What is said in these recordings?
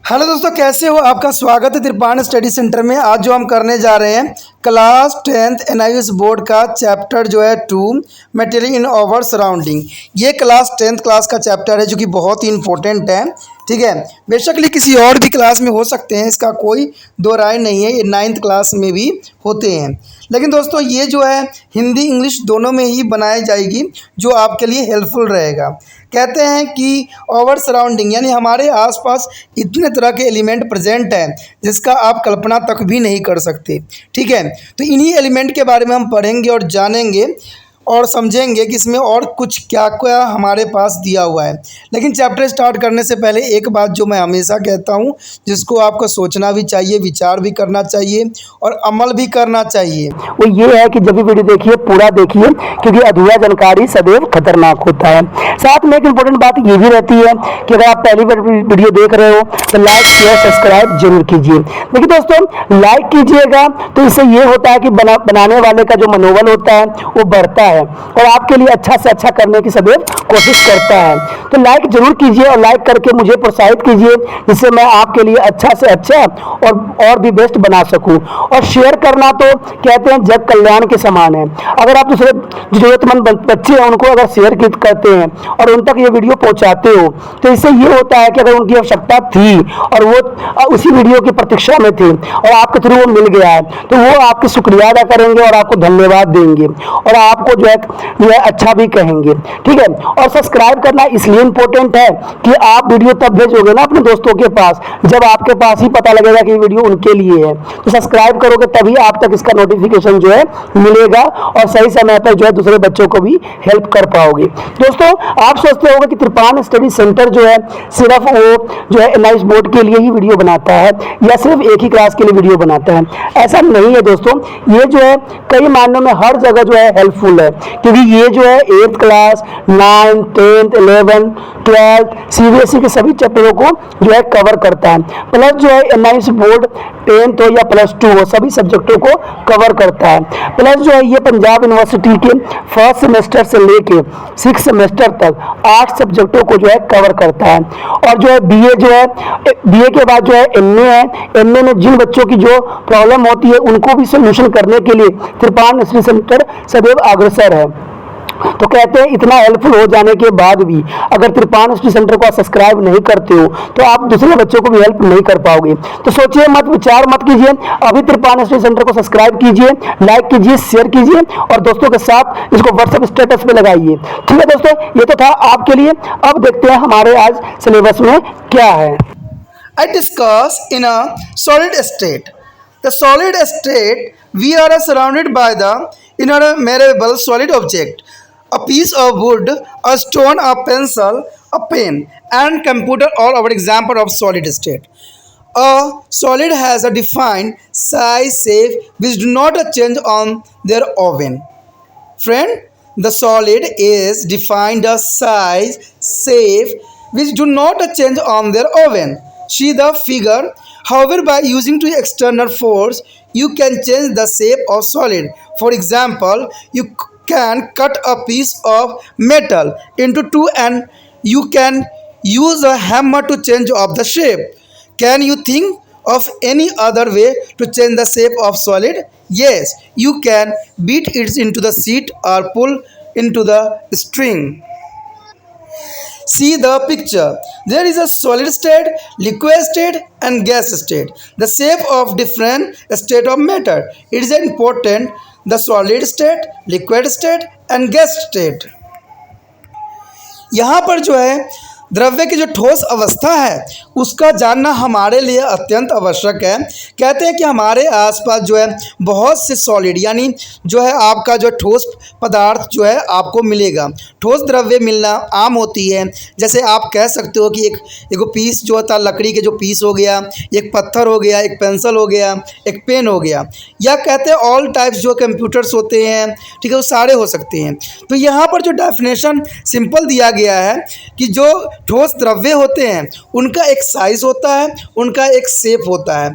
Hello दोस्तों, कैसे हो? आपका स्वागत है त्रिपाण स्टडी सेंटर में। आज जो हम करने जा रहे हैं क्लास 10th एनआईएस बोर्ड का चैप्टर जो है 2 मटेरियल इन आवर सराउंडिंग। ये क्लास 10th क्लास का चैप्टर है जो कि बहुत ही इंपॉर्टेंट है। ठीक है, बेशकली किसी और भी क्लास में हो सकते हैं, इसका कोई दो राय नहीं है। ये 9th क्लास में भी होते हैं, लेकिन दोस्तों ये जो है हिंदी इंग्लिश दोनों में ही बनाई जाएगी, जो आपके लिए हेल्पफुल रहेगा। कहते हैं कि ओवर सराउंडिंग यानी हमारे आसपास इतने तरह के एलिमेंट प्रेजेंट हैं जिसका आप कल्पना तक भी नहीं कर सकते। ठीक है, तो इन्हीं एलिमेंट के बारे में हम पढ़ेंगे और जानेंगे और समझेंगे कि इसमें और कुछ क्या क्या हमारे पास दिया हुआ है। लेकिन चैप्टर स्टार्ट करने से पहले एक बात जो मैं हमेशा कहता हूँ, जिसको आपको सोचना भी चाहिए, विचार भी करना चाहिए और अमल भी करना चाहिए, वो ये है कि जब भी वीडियो देखिए पूरा देखिए, क्योंकि अधूरा जानकारी सदैव खतरनाक होता है। साथ में एक इम्पोर्टेंट बात ये भी रहती है कि अगर आप पहली बार वीडियो देख रहे हो तो लाइक शेयर सब्सक्राइब जरूर कीजिए। देखिए दोस्तों, लाइक कीजिएगा तो इससे ये होता है कि बनाने वाले का जो मनोबल होता है वो बढ़ता है और आपके लिए अच्छा से अच्छा करने की सदैव कोशिश करता है। तो लाइक जरूर कीजिए और लाइक करके मुझे प्रोत्साहित कीजिए, जिससे मैं आपके लिए अच्छा से अच्छा और भी बेस्ट बना सकूं। और शेयर करना तो कहते हैं जग कल्याण के समान है। अगर आप दूसरे जरूरतमंद बच्चे हैं उनको अगर शेयर करते हैं और उन तक ये वीडियो पहुंचाते हो तो इससे ये होता है कि अगर उनकी आवश्यकता थी और वो उसी वीडियो की प्रतीक्षा में थे और आपके थ्रू वो मिल गया है, तो वो आपकी शुक्रिया अदा करेंगे और आपको धन्यवाद देंगे और आपको जो है अच्छा भी कहेंगे। ठीक है, और सब्सक्राइब करना इसलिए इंपॉर्टेंट है कि आप वीडियो तब भेजोगे ना अपने दोस्तों के पास जब आपके पास ही पता लगेगा कि वीडियो उनके लिए है। तो सब्सक्राइब करोगे तभी आप तक इसका नोटिफिकेशन जो है मिलेगा और सही समय पर जो है दूसरे बच्चों को भी हेल्प कर पाओगे। दोस्तों, आप सोचते होंगे कि त्रिपाण स्टडी सेंटर जो है सिर्फ वो जो है एनआईएस बोर्ड के लिए ही वीडियो बनाता है या सिर्फ एक ही क्लास के लिए वीडियो बनाता है। ऐसा नहीं है दोस्तों, ये जो है कई मायनों में हर जगह जो है हेल्पफुल है, क्योंकि ये जो है 8th class 9th 10th 11th 12th CBSE के सभी चैप्टरों को जो है कवर करता है। प्लस जो है एनआईएस बोर्ड 10th हो या +2 हो सभी सब्जेक्टों को कवर करता है। प्लस जो है ये पंजाब यूनिवर्सिटी के फर्स्ट सेमेस्टर से लेके 6th सेमेस्टर तक 8 सब्जेक्टों को जो है कवर करता है। और जो है बीए जो है बीए के बाद जो है एमए है। एमए में जिन बच्चों की जो प्रॉब्लम होती है उनको भी सोल्यूशन करने के लिए त्रिपाण स्टडी सेंटर सदैव अग्रसर है। तो कहते हैं इतना हेल्पफुल हो जाने के बाद भी अगर त्रिपाण स्टडी सेंटर को आप सब्सक्राइब नहीं करते हो तो आप दूसरे बच्चों को भी हेल्प नहीं कर पाओगे। तो सोचिए मत, विचार मत कीजिए, अभी त्रिपाण स्टडी सेंटर को सब्सक्राइब कीजिए, लाइक कीजिए, शेयर कीजिए और दोस्तों के साथ इसको व्हाट्सएप स्टेटस पे लगाइए। ठीक है दोस्तों, ये तो था आपके लिए। अब देखते हैं हमारे आज सिलेबस में क्या है। I discuss in a solid state. The solid state, we are surrounded by the innumerable solid object, a piece of wood, a stone, a pencil, a pen, and computer all our example of solid state. A solid has a defined size, shape, which do not change on their own. Friend, the solid is defined a size, shape, which do not change on their own. See the figure. However, by using to external force, you can change the shape of solid. For example, you can cut a piece of metal into two, and you can use a hammer to change of the shape. Can you think of any other way to change the shape of solid? Yes, you can beat it into the sheet or pull into the string. See the picture. There is a solid state, liquid state, and gas state. The shape of different state of matter. It is important the solid state, liquid state, and gas state. यहाँ पर जो है द्रव्य की जो ठोस अवस्था है उसका जानना हमारे लिए अत्यंत आवश्यक है। कहते हैं कि हमारे आसपास जो है बहुत से सॉलिड यानी जो है आपका जो ठोस पदार्थ जो है आपको मिलेगा। ठोस द्रव्य मिलना आम होती है, जैसे आप कह सकते हो कि एक पीस जो होता है लकड़ी के जो पीस हो गया, एक पत्थर हो गया, एक पेंसिल हो गया, एक पेन हो गया, या कहते हैं ऑल टाइप्स जो कंप्यूटर्स होते हैं, ठीक है, वो सारे हो सकते हैं। तो यहाँ पर जो डेफिनेशन सिंपल दिया गया है कि जो ठोस द्रव्य होते हैं उनका एक साइज होता है, उनका एक शेप होता है,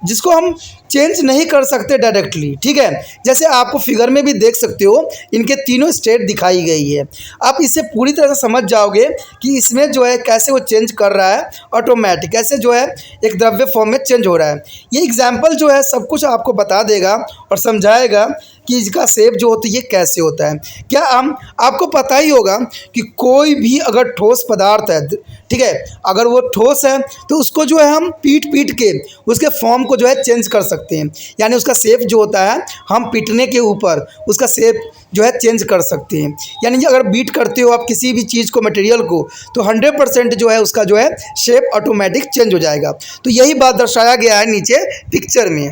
जिसको हम चेंज नहीं कर सकते डायरेक्टली, ठीक है। जैसे आपको फिगर में भी देख सकते हो, इनके तीनों स्टेट दिखाई गई है। आप इससे पूरी तरह से समझ जाओगे कि इसमें जो है कैसे वो चेंज कर रहा है ऑटोमेटिक, कैसे जो है एक द्रव्य फॉर्म में चेंज हो रहा है। ये एग्जाम्पल जो है सब कुछ आपको बता देगा और समझाएगा कि इसका शेप जो होती है कैसे होता है। क्या हम आपको पता ही होगा कि कोई भी अगर ठोस पदार्थ है, ठीक है, अगर वो ठोस है तो उसको जो है हम पीट के उसके फॉर्म को जो है चेंज कर सकते हैं। यानी उसका शेप जो होता है हम पीटने के ऊपर उसका शेप जो है चेंज कर सकते हैं। यानी अगर बीट करते हो आप किसी भी चीज़ को, मटेरियल को, तो 100% जो है उसका जो है शेप ऑटोमेटिक चेंज हो जाएगा। तो यही बात दर्शाया गया है नीचे पिक्चर में।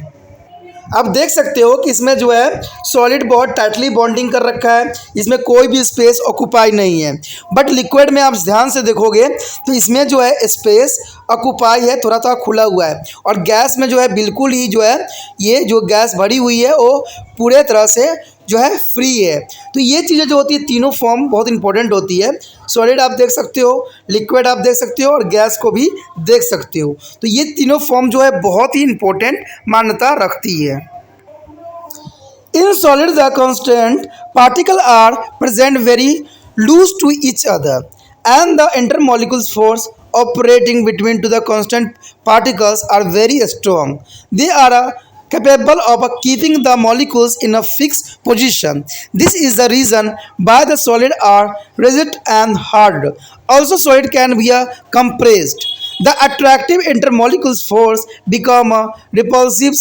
आप देख सकते हो कि इसमें जो है सॉलिड बहुत टाइटली बॉन्डिंग कर रखा है, इसमें कोई भी स्पेस ऑक्यूपाई नहीं है। बट लिक्विड में आप ध्यान से देखोगे तो इसमें जो है स्पेस ऑक्यूपाई है, थोड़ा थोड़ा खुला हुआ है। और गैस में जो है बिल्कुल ही जो है ये जो गैस भरी हुई है वो पूरे तरह से जो है फ्री है। तो ये चीज़ें जो होती है तीनों फॉर्म बहुत इंपॉर्टेंट होती है। सॉलिड आप देख सकते हो, लिक्विड आप देख सकते हो और गैस को भी देख सकते हो। तो ये तीनों फॉर्म जो है बहुत ही इंपॉर्टेंट मान्यता रखती है। In solid, the constant particles are present very loose to each other, and the intermolecular force operating between the constant particles are very strong. They are capable of keeping the molecules in a fixed position. This is the reason why the solid are rigid and hard. Also, solid can be compressed. The attractive intermolecular force become repulsive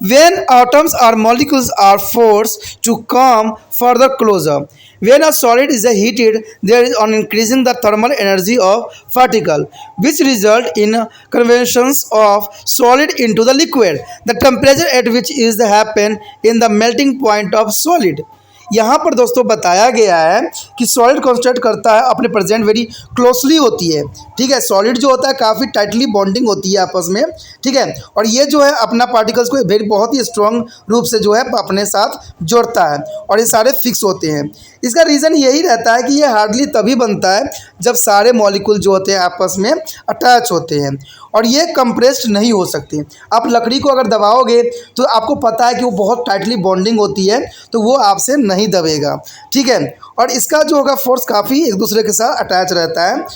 when atoms or molecules are forced to come further closer. When a solid is heated, there is an increasing the thermal energy of particle, which result in conversions of solid into the liquid. The temperature at which is happen in the melting point of solid. यहाँ पर दोस्तों बताया गया है कि solid constant करता है अपने प्रेजेंट वेरी क्लोजली होती है, ठीक है। सॉलिड जो होता है काफ़ी टाइटली बॉन्डिंग होती है आपस में, ठीक है। और ये जो है अपना पार्टिकल्स को वेरी बहुत ही स्ट्रॉन्ग रूप से जो है अपने साथ जोड़ता है और ये सारे फिक्स होते हैं। इसका रीज़न यही रहता है कि ये हार्डली तभी बनता है जब सारे मॉलिक्यूल जो होते हैं आपस में अटैच होते हैं और ये कंप्रेस्ड नहीं हो सकते। आप लकड़ी को अगर दबाओगे तो आपको पता है कि वो बहुत टाइटली बॉन्डिंग होती है, तो वो आपसे नहीं दबेगा, ठीक है। और इसका जो होगा फोर्स काफ़ी एक दूसरे के साथ अटैच रहता है।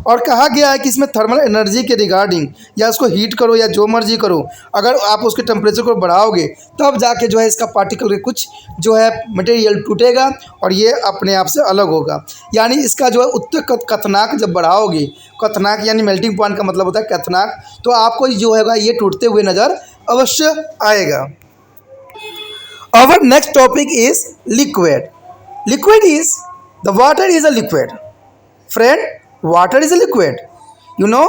और कहा गया है कि इसमें थर्मल एनर्जी के रिगार्डिंग, या उसको हीट करो या जो मर्जी करो, अगर आप उसके टेम्परेचर को बढ़ाओगे तब जाके जो है इसका पार्टिकल के कुछ जो है मटेरियल टूटेगा और ये अपने आप से अलग होगा। यानी इसका जो है उत्तर कथनांक जब बढ़ाओगे, कथनांक यानी मेल्टिंग पॉइंट का मतलब होता है कथनांक, तो आपको जो है ये टूटते हुए नज़र अवश्य आएगा। Our next topic is liquid. Liquid is the water is a liquid. Friend, water is a liquid. You know,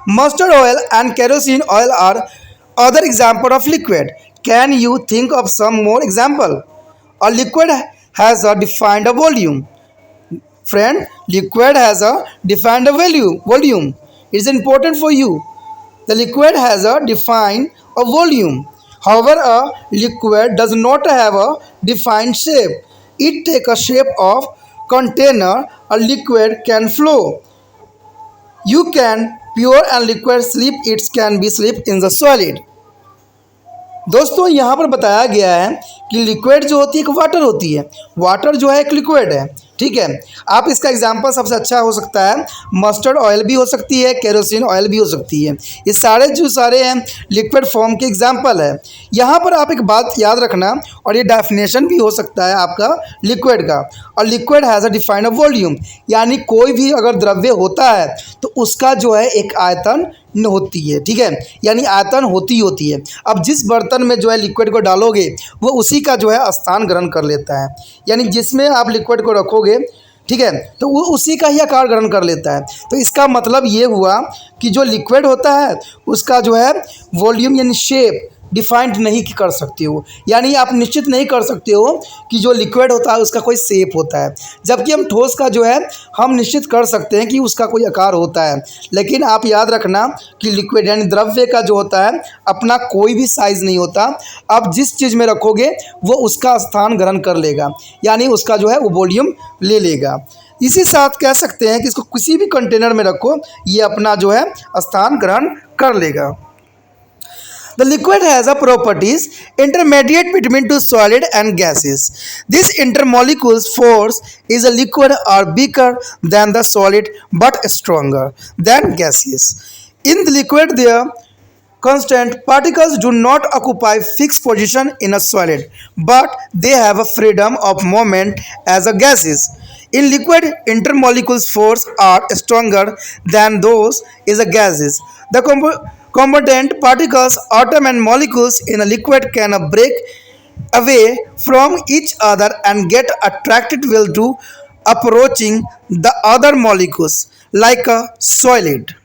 mustard oil and kerosene oil are other example of liquid. Can you think of some more example? A liquid has a defined volume. Friend, liquid has a defined volume. It is important for you. The liquid has a defined volume. However, a liquid does not have a defined shape. It takes a shape of container. A liquid can flow. You can pure and liquid sleep. It can be sleep in the solid. दोस्तों यहाँ पर बताया गया है कि liquid जो होती है एक वाटर होती है। वाटर जो है एक लिक्विड है, ठीक है। आप इसका एग्जांपल सबसे अच्छा हो सकता है मस्टर्ड ऑयल भी हो सकती है, केरोसिन ऑयल भी हो सकती है। ये सारे जो सारे हैं लिक्विड फॉर्म के एग्जांपल है। यहाँ पर आप एक बात याद रखना, और ये डेफिनेशन भी हो सकता है आपका लिक्विड का। और liquid has a defined volume, यानी कोई भी अगर द्रव्य होता है तो उसका जो है एक आयतन होती है, ठीक है। यानी आयतन होती है। अब जिस बर्तन में जो है लिक्विड को डालोगे वो उसी का जो है स्थान ग्रहण कर लेता है। यानी जिसमें आप लिक्विड को रखोगे, ठीक है, तो वो उसी का ही आकार ग्रहण कर लेता है। तो इसका मतलब ये हुआ कि जो लिक्विड होता है उसका जो है वॉल्यूम यानी शेप डिफाइंड नहीं कर सकते हो। यानी आप निश्चित नहीं कर सकते हो कि जो लिक्विड होता है उसका कोई शेप होता है, जबकि हम ठोस का जो है हम निश्चित कर सकते हैं कि उसका कोई आकार होता है। लेकिन आप याद रखना कि लिक्विड यानी द्रव्य का जो होता है अपना कोई भी साइज़ नहीं होता। आप जिस चीज़ में रखोगे वो उसका स्थान ग्रहण कर लेगा, यानी उसका जो है वो वॉल्यूम ले लेगा। इसी साथ कह सकते हैं कि इसको किसी भी कंटेनर में रखो, ये अपना जो है स्थान ग्रहण कर लेगा। The liquid has a properties intermediate between two solid and gases. This intermolecules force is a liquid are weaker than the solid but stronger than gases. In the liquid, their constant particles do not occupy fixed position in a solid, but they have a freedom of movement as a gases. In liquid, intermolecules force are stronger than those in the gases. The component particles, atom and molecules in a liquid can break away from each other and get attracted will to approaching the other molecules like a solid.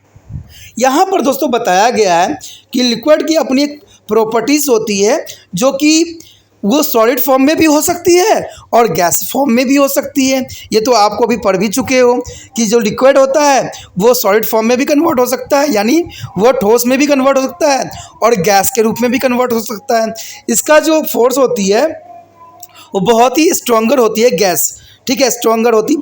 यहाँ पर दोस्तों बताया गया है कि liquid की अपनी एक प्रॉपर्टीज होती है जो कि वो सॉलिड फॉर्म में भी हो सकती है और गैस फॉर्म में भी हो सकती है। ये तो आपको अभी पढ़ भी चुके हो कि जो लिक्विड होता है वो सॉलिड फॉर्म में भी कन्वर्ट हो सकता है, यानी वो ठोस में भी कन्वर्ट हो सकता है और गैस के रूप में भी कन्वर्ट हो सकता है। इसका जो फोर्स होती है वो बहुत ही स्ट्रॉन्गर होती है गैस, ठीक है, स्ट्रॉन्गर होती।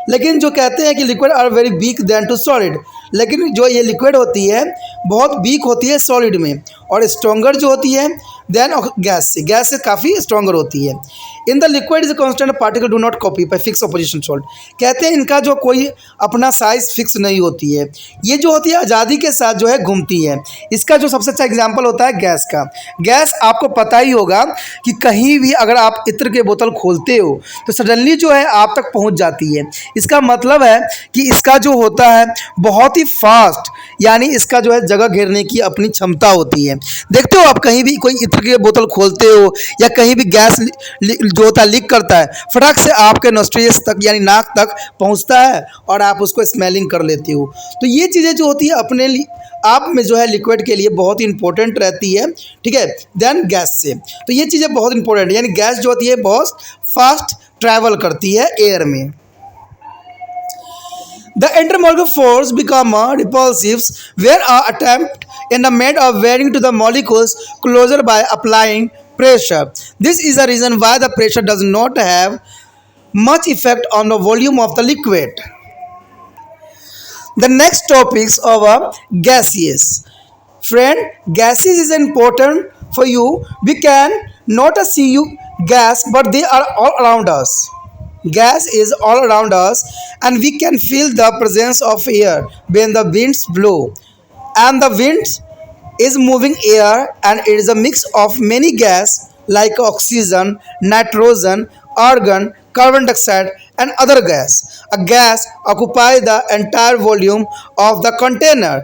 लेकिन जो कहते हैं कि liquid are very weak than to solid, लेकिन जो ये लिक्विड होती है बहुत वीक होती है सॉलिड में और स्ट्रॉन्गर जो होती है देन गैस से काफ़ी स्ट्रॉन्गर होती है। In the liquid is constant particle do not copy by fix opposition sold. कहते हैं इनका जो कोई अपना साइज फिक्स नहीं होती है, ये जो होती है आज़ादी के साथ जो है घूमती है। इसका जो सबसे अच्छा एग्जाम्पल होता है गैस का। गैस आपको पता ही होगा कि कहीं भी अगर आप इत्र के बोतल खोलते हो तो सडनली जो है आप तक पहुंच जाती है। इसका मतलब है कि इसका जो होता है बहुत ही फास्ट, यानी इसका जो है जगह घेरने की अपनी क्षमता होती है। देखते हो आप कहीं भी कोई इत्र की बोतल खोलते हो या कहीं भी गैस जो होता है लीक करता है, फटाक से आपके नोस्ट्रिल्स तक यानी नाक तक पहुंचता है और आप उसको स्मेलिंग कर लेते हो। तो ये चीज़ें जो होती है अपने आप में जो है लिक्विड के लिए बहुत ही इंपॉर्टेंट रहती है, ठीक है, देन गैस से। तो ये चीज़ें बहुत इंपॉर्टेंट, यानी गैस जो होती है बहुत फास्ट ट्रैवल करती है एयर में। The intermolecular force become repulsive where an attempt in the made of wearing to the molecules closer by applying pressure. This is the reason why the pressure does not have much effect on the volume of the liquid. The next topics of gaseous. Friend, gases is important for you. We can not see you gas, but they are all around us. Gas is all around us and we can feel the presence of air when the winds blow. And the wind is moving air and it is a mix of many gas like oxygen, nitrogen, argon, carbon dioxide and other gas. A gas occupies the entire volume of the container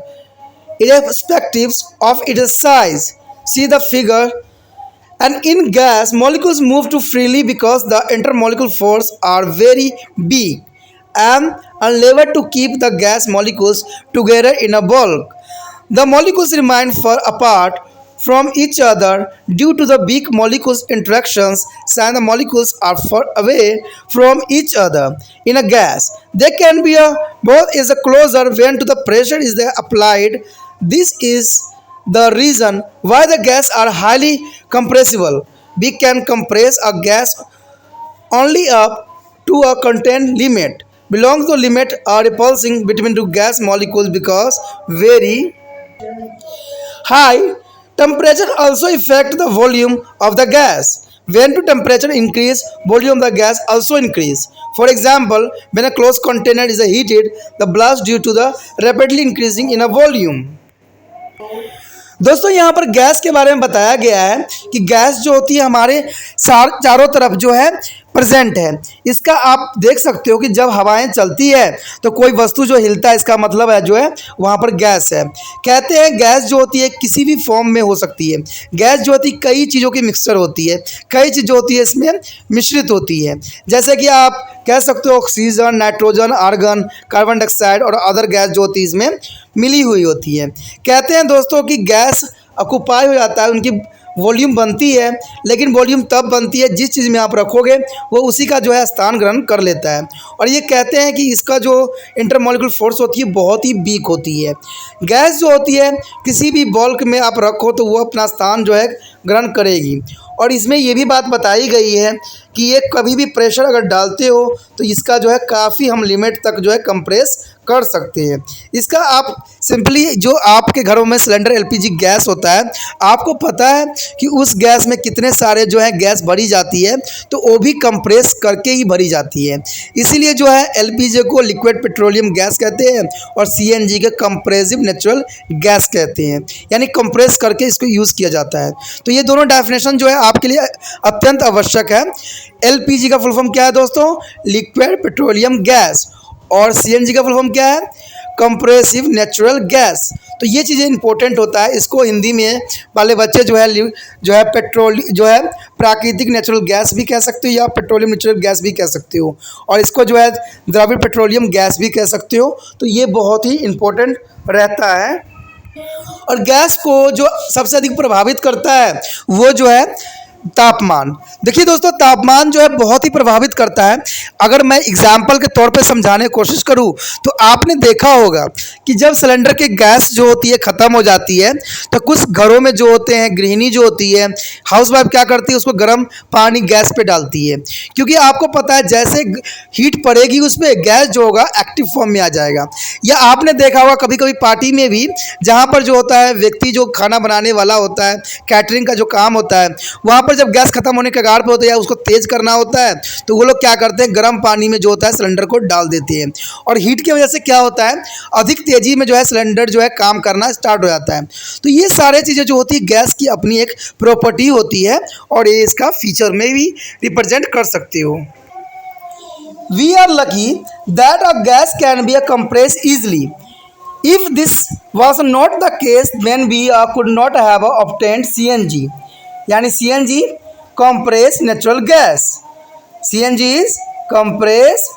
irrespective of its size. See the figure. And in gas, molecules move too freely because the intermolecular force are very big and unable to keep the gas molecules together in a bulk. The molecules remain far apart from each other due to the big molecules interactions, and the molecules are far away from each other. In a gas, they can be both is closer when to the pressure is applied. This is the reason why the gas are highly compressible. We can compress a gas only up to a contained limit. Belongs to limit are repulsing between two gas molecules because very high temperature also affect the volume of the gas. When to temperature increase, volume of the gas also increase. For example, when a closed container is heated, the blast due to the rapidly increasing in a volume. दोस्तों यहाँ पर gas के बारे में बताया गया है कि गैस जो होती है हमारे चारों तरफ जो है प्रेजेंट है। इसका आप देख सकते हो कि जब हवाएं चलती है तो कोई वस्तु जो हिलता है, इसका मतलब है जो है वहाँ पर गैस है। कहते हैं गैस जो होती है किसी भी फॉर्म में हो सकती है। गैस जो होती है कई चीज़ों की मिक्सचर होती है, कई चीज़ जो होती है इसमें मिश्रित होती है। जैसे कि आप कह सकते हो oxygen, nitrogen, argon, carbon dioxide और अदर गैस जो होती है इसमें मिली हुई होती है। कहते हैं दोस्तों कि गैस ऑक्यूपाई हो जाता है, उनकी वॉल्यूम बनती है, लेकिन वॉल्यूम तब बनती है जिस चीज़ में आप रखोगे वो उसी का जो है स्थान ग्रहण कर लेता है और ये कहते हैं कि इसका जो इंटरमॉलिक्यूलर फोर्स होती है बहुत ही वीक होती है। गैस जो होती है किसी भी बल्क में आप रखो तो वो अपना स्थान जो है ग्रहण करेगी। और इसमें ये भी बात बताई गई है कि ये कभी भी प्रेशर अगर डालते हो तो इसका जो है काफ़ी हम लिमिट तक जो है कंप्रेस कर सकते हैं। इसका आप सिंपली जो आपके घरों में सिलेंडर एलपीजी गैस होता है, आपको पता है कि उस गैस में कितने सारे जो है गैस भरी जाती है, तो वो भी कंप्रेस करके ही भरी जाती है। इसीलिए जो है एलपीजी को लिक्विड पेट्रोलियम गैस कहते हैं और सीएनजी के कंप्रेसिव नेचुरल गैस कहते हैं, यानी कंप्रेस करके इसको यूज़ किया जाता है। तो ये दोनों डेफिनेशन जो है आपके लिए अत्यंत आवश्यक है। एलपीजी का फुल फॉर्म क्या है दोस्तों? Liquid petroleum gas. और सीएनजी का फुल फॉर्म क्या है? Compressive natural gas. तो ये चीज़ें इंपॉर्टेंट होता है। इसको हिंदी में वाले बच्चे जो है पेट्रोल जो है प्राकृतिक नेचुरल गैस भी कह सकते हो या पेट्रोलियम नेचुरल गैस भी कह सकते हो, और इसको जो है द्रविड़ पेट्रोलियम गैस भी कह सकते हो। तो ये बहुत ही इंपॉर्टेंट रहता है। और गैस को जो सबसे अधिक प्रभावित करता है वो जो है तापमान। देखिए दोस्तों, तापमान जो है बहुत ही प्रभावित करता है। अगर मैं एग्जाम्पल के तौर पे समझाने की कोशिश करूं तो आपने देखा होगा कि जब सिलेंडर की गैस जो होती है ख़त्म हो जाती है तो कुछ घरों में जो होते हैं गृहिणी जो होती है, हाउसवाइफ क्या करती है, उसको गर्म पानी गैस पे डालती है, क्योंकि आपको पता है जैसे हीट पड़ेगी उसमें गैस जो होगा एक्टिव फॉर्म में आ जाएगा। या आपने देखा होगा कभी कभी पार्टी में भी, जहाँ पर जो होता है व्यक्ति जो खाना बनाने वाला होता है, कैटरिंग का जो काम होता है, वहाँ पर जब गैस खत्म होने के कगार पे होता है या उसको तेज़ करना होता है तो वो लोग क्या करते हैं, गर्म पानी में जो होता है सिलेंडर को डाल देते हैं। और हीट की वजह से क्या होता है, अधिक तेज़ी में जो है सिलेंडर जो है काम करना स्टार्ट हो जाता है। तो ये सारे चीज़ें जो होती है गैस की अपनी एक प्रॉपर्टी होती है और ये इसका फीचर में भी रिप्रेजेंट कर सकते हो। We are lucky that a gas can be compressed easily. If this was not the case, then we could not have obtained CNG. यानी CNG compressed natural gas. CNG is compressed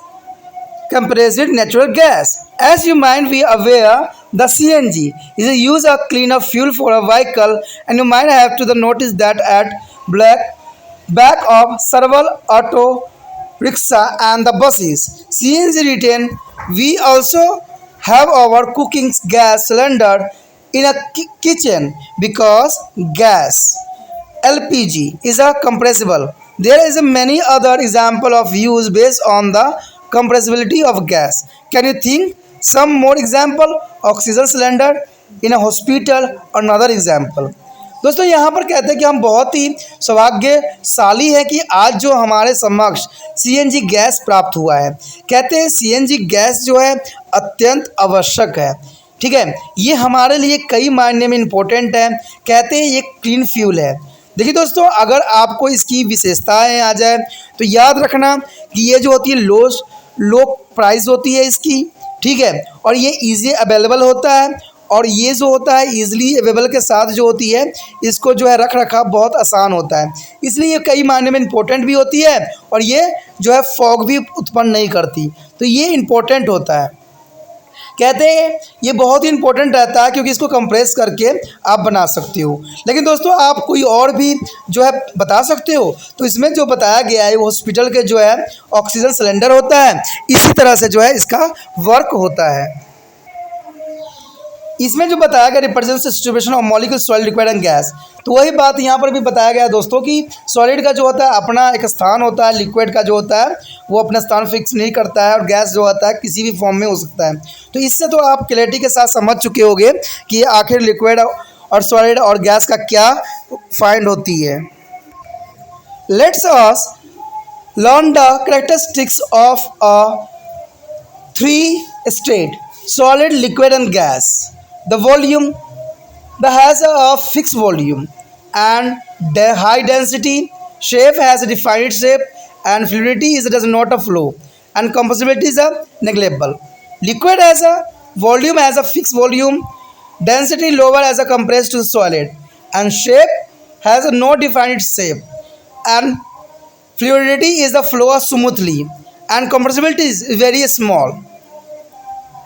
natural gas. As you might be aware, the CNG is a use of cleaner fuel for a vehicle, and you might have to notice that at back of several auto rickshaw and the buses CNG retain. We also have our cooking gas cylinder in a kitchen because gas LPG is a compressible. There is a many other example of use based on the compressibility of gas. Can you think some more example? Oxygen cylinder in a hospital, another example. दोस्तों यहाँ पर कहते हैं कि हम बहुत ही सौभाग्यशाली है कि आज जो हमारे समक्ष सीएनजी गैस प्राप्त हुआ है। कहते हैं सीएनजी गैस जो है अत्यंत आवश्यक है, ठीक है, ये हमारे लिए कई मायने में इम्पोर्टेंट है। कहते हैं ये क्लीन फ्यूल है। देखिए दोस्तों, अगर आपको इसकी विशेषताएं आ जाए तो याद रखना कि ये जो होती है लो प्राइस होती है इसकी, ठीक है, और ये इजी अवेलेबल होता है, और ये जो होता है ईजिली अवेलेबल के साथ जो होती है इसको जो है रख रखाव बहुत आसान होता है, इसलिए ये कई मायने में इम्पोर्टेंट भी होती है और ये जो है फॉग भी उत्पन्न नहीं करती। तो ये इम्पोर्टेंट होता है। कहते हैं ये बहुत ही इंपॉर्टेंट रहता है क्योंकि इसको कंप्रेस करके आप बना सकते हो। लेकिन दोस्तों आप कोई और भी जो है बता सकते हो, तो इसमें जो बताया गया है वो हॉस्पिटल के जो है ऑक्सीजन सिलेंडर होता है, इसी तरह से जो है इसका वर्क होता है। इसमें जो बताया गया represents distribution of molecule solid liquid and gas, तो वही बात यहाँ पर भी बताया गया है दोस्तों कि सॉलिड का जो होता है अपना एक स्थान होता है, लिक्विड का जो होता है वो अपना स्थान फिक्स नहीं करता है, और गैस जो होता है किसी भी फॉर्म में हो सकता है। तो इससे तो आप क्लैरिटी के साथ समझ चुके होंगे कि आखिर लिक्विड और सॉलिड और गैस का क्या फाइंड होती है। Let's us learn the characteristics of a 3 state solid, liquid and gas. The volume that has a fixed volume and the high density, shape has a defined shape, and fluidity does not a flow, and compressibility is a negligible. Liquid has a volume has a fixed volume, density lower as a compressed to solid, and shape has a no defined shape, and fluidity is the flow smoothly, and compressibility is very small.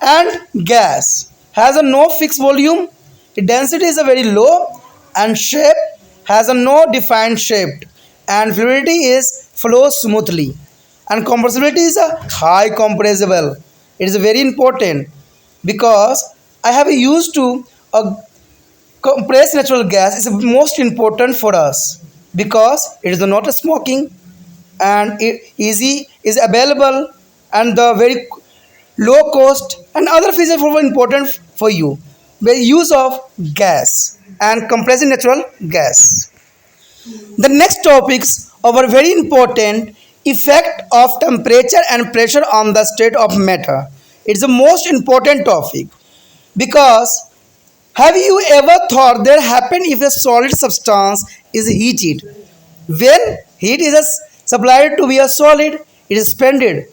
And gas has a no fixed volume, density is a very low, and shape has a no defined shape, and fluidity is flows smoothly. and compressibility is a high compressible. It is very important because I have used to a compressed natural gas is most important for us because it is not a smoking and it easy is available and the very low cost and other features are important for you. The use of gas and compressing natural gas. The next topics are very important effect of temperature and pressure on the state of matter. It's the most important topic because have you ever thought that happen if a solid substance is heated? When heat is supplied to be a solid, it is expanded.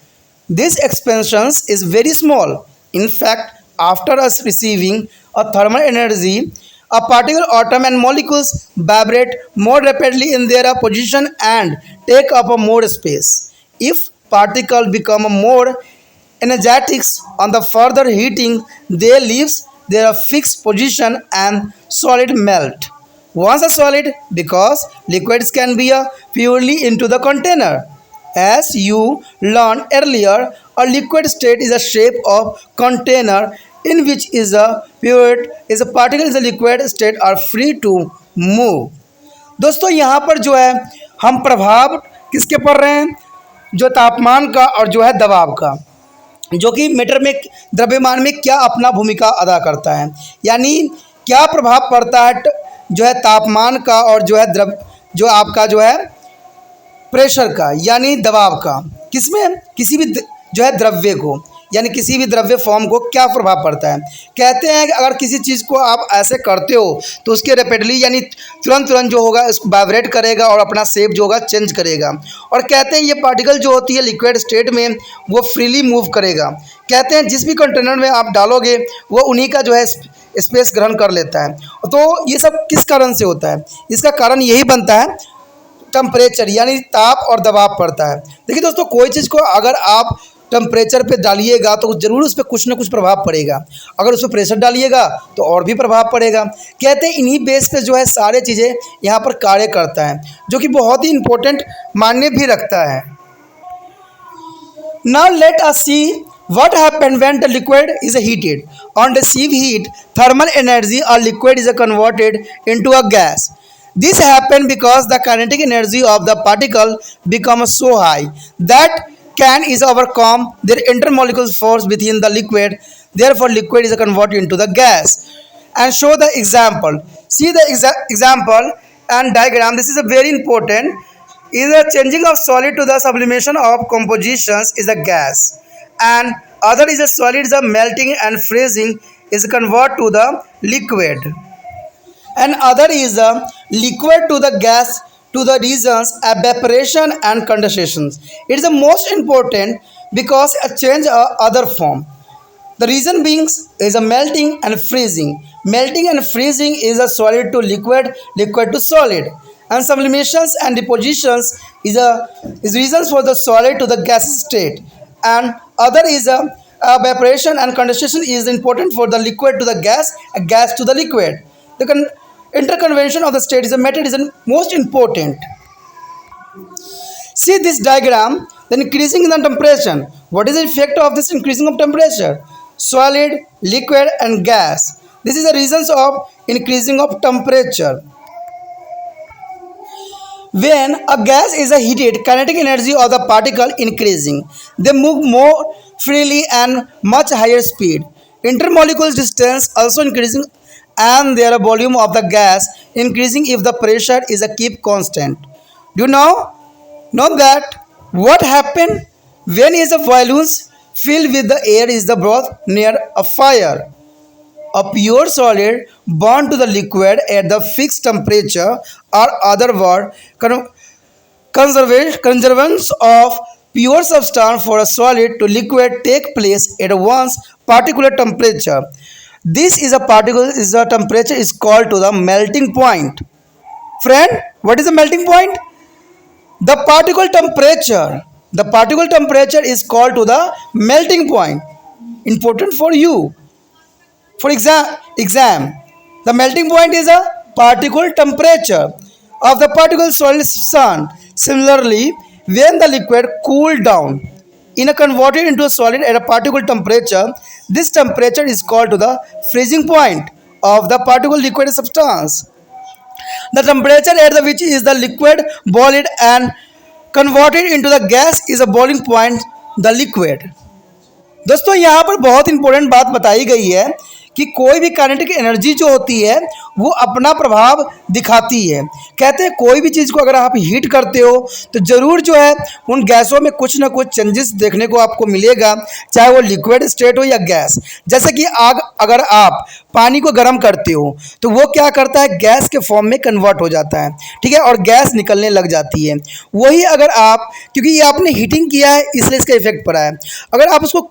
This expansion is very small. In fact, after us receiving a thermal energy, a particle atom and molecules vibrate more rapidly in their position and take up a more space. If particle become more energetics on the further heating, they leaves their fixed position and solid melt. Once a solid, because liquids can be a purely into the container. As you learned earlier, a liquid state is a shape of container in which is a fluid is a particle in the liquid state are free to move. दोस्तों यहाँ पर जो है हम प्रभाव किसके पढ़ रहे हैं, जो तापमान का और जो है दबाव का, जो कि मीटर में द्रव्यमान में क्या अपना भूमिका अदा करता है, यानी क्या प्रभाव पड़ता है जो है तापमान का और जो है जो आपका जो है प्रेशर का यानी दबाव का, किसमें किसी भी जो है द्रव्य को यानी किसी भी द्रव्य फॉर्म को क्या प्रभाव पड़ता है। कहते हैं कि अगर किसी चीज़ को आप ऐसे करते हो तो उसके रैपिडली यानी तुरंत तुरंत जो होगा इसको वाइब्रेट करेगा और अपना शेप जो होगा चेंज करेगा। और कहते हैं ये पार्टिकल जो होती है लिक्विड स्टेट में वो फ्रीली मूव करेगा। कहते हैं जिस भी कंटेनर में आप डालोगे वो उन्हीं का जो है स्पेस ग्रहण कर लेता है। तो ये सब किस कारण से होता है, इसका कारण यही बनता है टेम्परेचर यानी ताप और दबाव पड़ता है। देखिए दोस्तों, कोई चीज़ को अगर आप टेम्परेचर पे डालिएगा तो ज़रूर उस पर कुछ ना कुछ प्रभाव पड़ेगा, अगर उस पर प्रेशर डालिएगा तो और भी प्रभाव पड़ेगा। कहते हैं इन्हीं बेस पे जो है सारे चीज़ें यहाँ पर कार्य करता है, जो कि बहुत ही इम्पोर्टेंट मायने भी रखता है। Now let us see what happens when the liquid is heated. On receive heat, thermal energy or liquid is converted into a gas. This happens because the kinetic energy of the particle becomes so high that can is overcome their intermolecular force within the liquid. Therefore, liquid is converted into the gas. And show the example. See the example and diagram. This is a very important. Is the changing of solid to the sublimation of compositions is a gas, and other is a solid the melting and freezing is convert to the liquid, and other is a liquid to the gas to the reasons evaporation and condensation. It is the most important because a change other form. The reason being is a melting and freezing. Melting and freezing is a solid to liquid, liquid to solid. And sublimations and depositions is reasons for the solid to the gas state. And other is a evaporation and condensation is important for the liquid to the gas, a gas to the liquid. The interconvention of the state is a method is the most important. See this diagram, the increasing in the temperature. What is the effect of this increasing of temperature? Solid, liquid and gas. This is the reasons of increasing of temperature. When a gas is heated, kinetic energy of the particle increasing. They move more freely and much higher speed. Intermolecular distance also increasing and their volume of the gas increasing if the pressure is a keep constant. Do you know that what happened when is the balloons filled with the air is the broth near a fire? A pure solid bound to the liquid at the fixed temperature or other word conservance of pure substance for a solid to liquid take place at one's particular temperature. This is a particle is a temperature is called to the melting point. Friend, what is the melting point? The particle temperature. The particle temperature is called to the melting point. Important for you. For exam, the melting point is a particle temperature of the particle solid sun. Similarly, When the liquid cool down in a converted into a solid at a particular temperature, this temperature is called to the freezing point of the particle liquid substance. The temperature at the which is the liquid boiled and converted into the gas is a boiling point, the liquid. दोस्तों यहाँ पर बहुत important बात बताई गई है कि कोई भी काइनेटिक एनर्जी जो होती है वो अपना प्रभाव दिखाती है। कहते हैं कोई भी चीज़ को अगर आप हीट करते हो तो ज़रूर जो है उन गैसों में कुछ ना कुछ चेंजेस देखने को आपको मिलेगा, चाहे वो लिक्विड स्टेट हो या गैस। जैसे कि आग अगर आप पानी को गर्म करते हो तो वो क्या करता है, गैस के फॉर्म में कन्वर्ट हो जाता है, ठीक है, और गैस निकलने लग जाती है। वही अगर आप, क्योंकि ये आपने हीटिंग किया है इसलिए इसका इफेक्ट पड़ा है, अगर आप उसको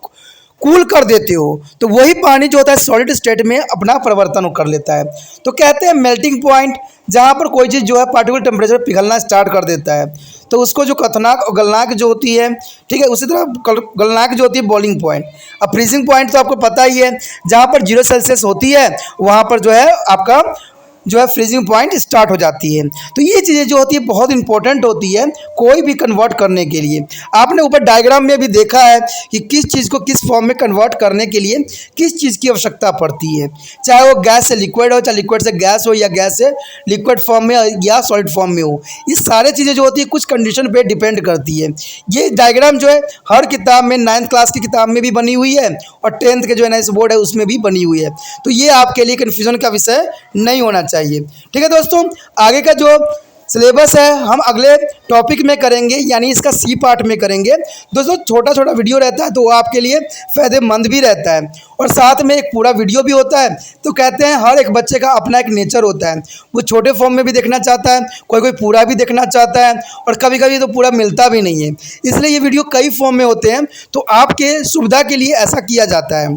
कूल कर देते हो तो वही पानी जो होता है सॉलिड स्टेट में अपना परिवर्तन कर लेता है। तो कहते हैं मेल्टिंग पॉइंट, जहाँ पर कोई चीज़ जो है पार्टिकुलर टेम्परेचर पिघलना स्टार्ट कर देता है तो उसको जो कथनाक और गलनाक जो होती है, ठीक है, उसी तरह गलनाक जो होती है बॉइलिंग पॉइंट। अब फ्रीजिंग पॉइंट तो आपको पता ही है, जहाँ पर 0 सेल्सियस होती है वहाँ पर जो है आपका जो है फ्रीजिंग पॉइंट स्टार्ट हो जाती है। तो ये चीज़ें जो होती है बहुत इंपॉर्टेंट होती है कोई भी कन्वर्ट करने के लिए। आपने ऊपर डायग्राम में भी देखा है कि किस चीज़ को किस फॉर्म में कन्वर्ट करने के लिए किस चीज़ की आवश्यकता पड़ती है, चाहे वो गैस से लिक्विड हो, चाहे लिक्विड से गैस हो, या गैस से लिक्विड फॉर्म में या सॉलिड फॉर्म में हो। ये सारे चीज़ें जो होती है कुछ कंडीशन पे डिपेंड करती है। ये डायग्राम जो है हर किताब में 9th क्लास की किताब में भी बनी हुई है और 10th के जो एनआईसी बोर्ड है उसमें भी बनी हुई है। तो ये आपके लिए कन्फ्यूजन का विषय नहीं होना चाहिए। ठीक है दोस्तों, आगे का जो सिलेबस है हम अगले टॉपिक में करेंगे, यानी इसका सी पार्ट में करेंगे। दोस्तों छोटा छोटा वीडियो रहता है तो वो आपके लिए फ़ायदेमंद भी रहता है और साथ में एक पूरा वीडियो भी होता है। तो कहते हैं हर एक बच्चे का अपना एक नेचर होता है, वो छोटे फॉर्म में भी देखना चाहता है, कोई कोई पूरा भी देखना चाहता है और कभी कभी तो पूरा मिलता भी नहीं है। इसलिए ये वीडियो कई फॉर्म में होते हैं, तो आपके सुविधा के लिए ऐसा किया जाता है।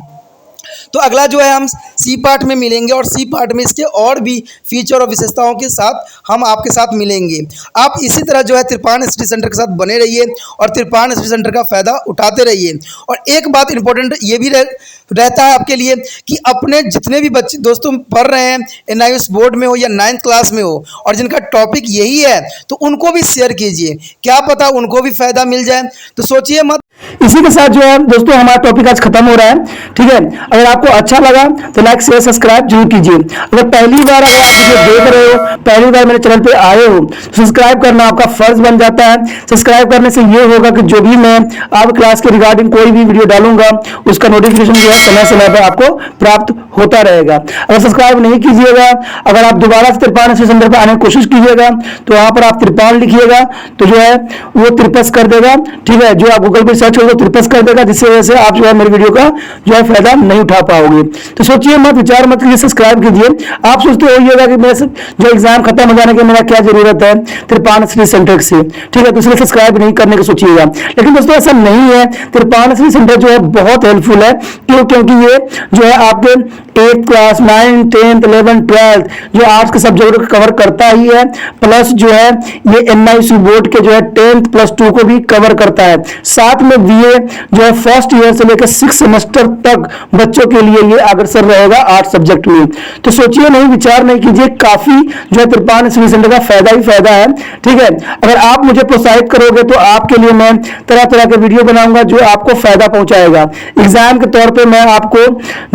तो अगला जो है हम सी पार्ट में मिलेंगे और सी पार्ट में इसके और भी फीचर और विशेषताओं के साथ हम आपके साथ मिलेंगे। आप इसी तरह जो है त्रिपान स्टडी सेंटर के साथ बने रहिए और त्रिपान स्टडी सेंटर का फ़ायदा उठाते रहिए। और एक बात इंपॉर्टेंट ये भी रहता है आपके लिए कि अपने जितने भी बच्चे दोस्तों पढ़ रहे हैं एनआईएस बोर्ड में हो या 9th क्लास में हो और जिनका टॉपिक यही है तो उनको भी शेयर कीजिए, क्या पता उनको भी फ़ायदा मिल जाए। तो सोचिए मत। इसी के साथ जो है दोस्तों हमारा टॉपिक आज खत्म हो रहा है, ठीक है। अगर आपको अच्छा लगा तो लाइक शेयर सब्सक्राइब जरूर कीजिए। अगर पहली बार अगर आप वीडियो देख रहे हो, पहली बार मेरे चैनल पे आए हो तो सब्सक्राइब करना आपका फर्ज बन जाता है। सब्सक्राइब करने से ये होगा कि जो भी मैं आप क्लास के रिगार्डिंग कोई भी वीडियो डालूंगा उसका नोटिफिकेशन जो है समय समय पर आपको प्राप्त होता रहेगा। अगर सब्सक्राइब नहीं कीजिएगा, अगर आप दोबारा से त्रिपान स्टडी सेंटर पर आने की कोशिश कीजिएगा तो वहां पर आप त्रिपान लिखिएगा तो जो है वो त्रिपस कर देगा, ठीक है। जो आप गूगल पर सर्च करोगे त्रिपस कर देगा, जिससे वजह से आप जो है मेरी वीडियो का जो है फायदा नहीं उठा पाओगे। तो सोचिए मत, विचार मत कीजिए, सब्सक्राइब कीजिए। आप सोचते होइएगा कि मेरे जो एग्जाम खत्म हो जाने के मेरा क्या जरूरत है त्रिपान स्टडी सेंटर से, ठीक है, तो इसलिए सब्सक्राइब नहीं करने की सोचिएगा। लेकिन दोस्तों ऐसा नहीं है, त्रिपान स्टडी सेंटर जो है बहुत हेल्पफुल है। क्यों? क्योंकि ये जो है आपके 8th class 9th 10th 11th 12th जो आर्ट्स के सब्जेक्ट को कवर करता ही है, प्लस जो है ये एनआईसी बोर्ड के जो है 10th प्लस 2 को भी कवर करता है। साथ में बीए जो है फर्स्ट ईयर से लेकर 6 सेमेस्टर तक बच्चों के लिए ये अग्रसर रहेगा आर्ट्स सब्जेक्ट में। तो सोचिए नहीं, विचार नहीं कीजिए, काफी जो है त्रिपान स्टडी सेंटर का फायदा ही फायदा है, ठीक है। अगर आप मुझे प्रोत्साहित करोगे तो आपके लिए मैं तरह तरह के वीडियो बनाऊंगा जो आपको फायदा पहुंचाएगा। एग्जाम के तौर पर मैं आपको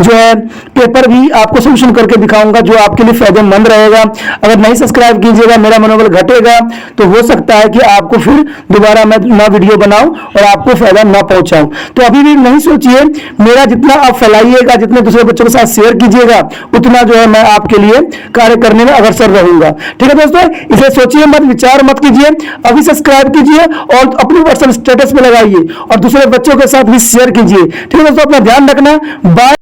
जो है पेपर भी आपको सोल्यूशन करके दिखाऊंगा जो आपके लिए फायदेमंद रहेगा। अगर नहीं सब्सक्राइब कीजिएगा, मेरा मनोबल घटेगा, तो हो सकता है कि आपको फिर दोबारा मैं नया वीडियो बनाऊं और आपको फायदा ना पहुंचाऊं। तो अभी भी नहीं सोचिए, मेरा जितना आप फैलाइएगा, जितने दूसरे बच्चों के साथ शेयर कीजिएगा, उतना जो है मैं आपके लिए कार्य करने में अग्रसर रहूंगा, ठीक है दोस्तों। इसे सोचिए मत, विचार मत कीजिए, अभी सब्सक्राइब कीजिए और अपनी व्हाट्सएप स्टेटस पे लगाइए और दूसरे बच्चों के साथ भी शेयर कीजिए, ठीक है दोस्तों। अपना ध्यान रखना, बाय।